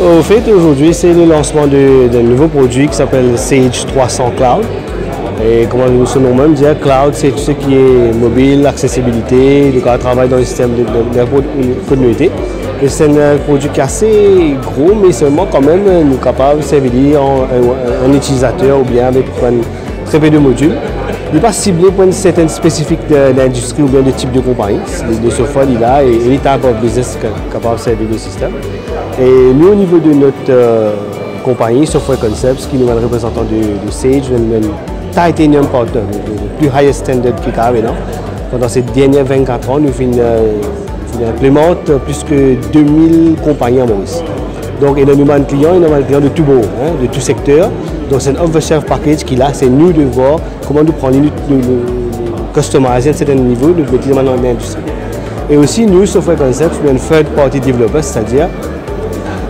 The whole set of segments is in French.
Au fait, aujourd'hui, c'est le lancement d'un nouveau produit qui s'appelle Sage 300 Cloud. Et comme son nom même dit, cloud, c'est tout ce qui est mobile, accessibilité, le travail dans le système de communauté. Et c'est un produit qui est assez gros, mais seulement quand même nous capables de servir un utilisateur ou bien avec très peu de modules. Il n'est pas ciblé pour une certaine spécifique d'industrie ou bien de type de compagnie. De ce fait, il a et il est un business capable de servir le système. Et nous, au niveau de notre compagnie, Software Concepts, qui nous est le représentant de Sage, le Titanium Partner, le plus highest standard qui est maintenant. Pendant ces dernières 24 ans, nous implémentons plus que 2000 compagnies en Maurice. Donc, il y a énormément de clients de tout beau, de tout secteur. Donc, c'est un off-the-shelf package qui là, c'est nous de voir comment nous prendre, nous customiser à un certain niveau, nous le mettre dans l'industrie. Et aussi, nous, Software Concepts, nous sommes un third-party developer, c'est-à-dire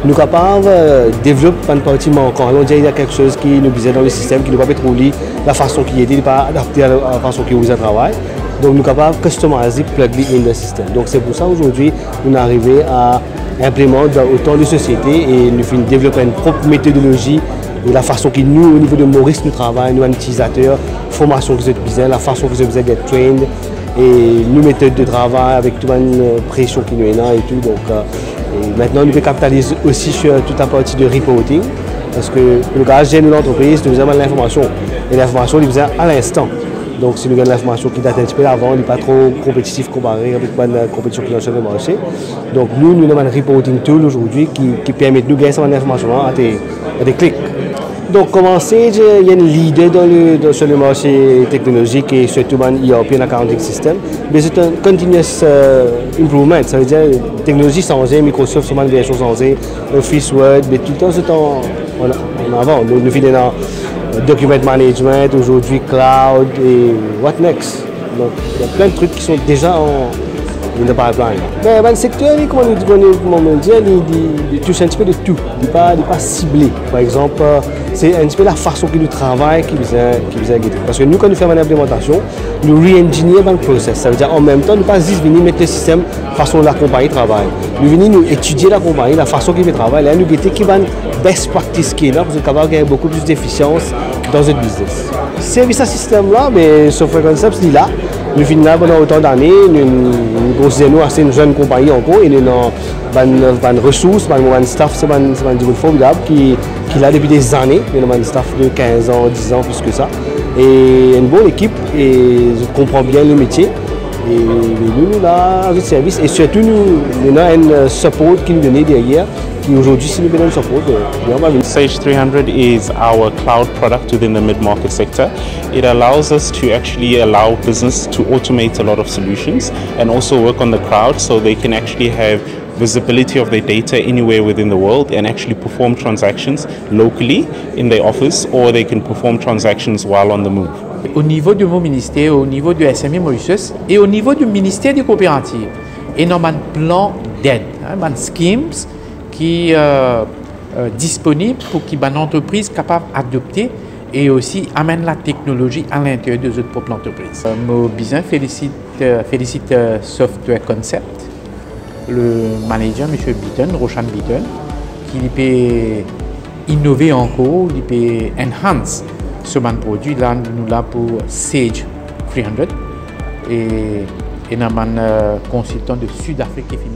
nous sommes capables de développer une partie manquante. On dit qu'il y a quelque chose qui nous besoin dans le système, qui ne va pas trop lié la façon qui est, il n'est pas adapté à la façon qui vous travaille. Donc, nous sommes capables de customiser, plugger in le système. Donc, c'est pour ça aujourd'hui, nous sommes arrivés à implémenter dans autant de sociétés et nous faisons développer une propre méthodologie et la façon que nous, au niveau de Maurice, nous travaillons, nous, utilisateurs, formation que vous avez besoin, la façon que vous avez besoin d'être trained et nos méthodes de travail avec toute une pression qui nous est là et tout. Donc, et maintenant, nous capitaliser aussi sur toute la partie de reporting parce que le gars gêne l'entreprise, nous avons l'information et l'information, nous besoin à l'instant. Donc, si nous avons l'information qui date un petit peu avant, il n'est pas trop compétitif comparé avec la compétition qui est sur le marché. Donc, nous avons un reporting tool aujourd'hui qui permet de nous gagner cette information à des clics. Donc, commencer, il y a une leader sur le marché technologique et surtout dans l'European Accounting System. Mais c'est un continuous improvement. Ça veut dire la technologie changée, Microsoft, souvent des choses changées, Office, Word, mais tout le temps, c'est en avant. Nous faisons dans document management, aujourd'hui cloud et what next. Donc, il y a plein de trucs qui sont déjà en pipeline. Mais le secteur, comme on dit, il touche un petit peu de tout. Il n'est pas ciblé. Par exemple, c'est un petit peu la façon que nous travaillons qui nous a guidé. Parce que nous, quand nous faisons une implémentation, nous re-engineer dans le process. Ça veut dire en même temps, nous ne pas juste venir mettre le système façon la compagnie travaille. Nous venons nous étudier la compagnie, la façon qu'il travaille, là, nous guetter qui va best practice qui est là, pour être capable de gagner beaucoup plus d'efficience dans notre business. Service à ce système-là, mais Software Concepts, il est là. Nous finissons là pendant autant d'années, nous considérons assez une jeune compagnie encore et nous avons des ressources, un staff, c'est un niveau formidable qui est là depuis des années. Nous avons un staff de 15 ans, 10 ans, plus que ça. Et une bonne équipe et je comprends bien le métier. Et nous, là, notre service et surtout, nous avons un support qui nous donne derrière. Aujourd'hui, si nous donnons support, Sage 300 is our cloud product within the mid-market sector. It allows us to actually allow business to automate a lot of solutions and also work on the cloud so they can actually have visibility of their data anywhere within the world and actually perform transactions locally in their office or they can perform transactions while on the move. Au niveau de mon ministère, au niveau du SME Mauritius et au niveau du ministère des coopératives, il y a un plan d'aide, un schemes qui est disponible pour que les entreprises soient capables d'adopter et aussi amène la technologie à l'intérieur de notre propre entreprise. Mon business félicite Software Concept, le manager, M. Beaton, Roshan Beaton, qui peut innover encore, il peut enhance ce produit. Là, nous là pour Sage 300 et un consultant de Sud-Afrique qui est fini.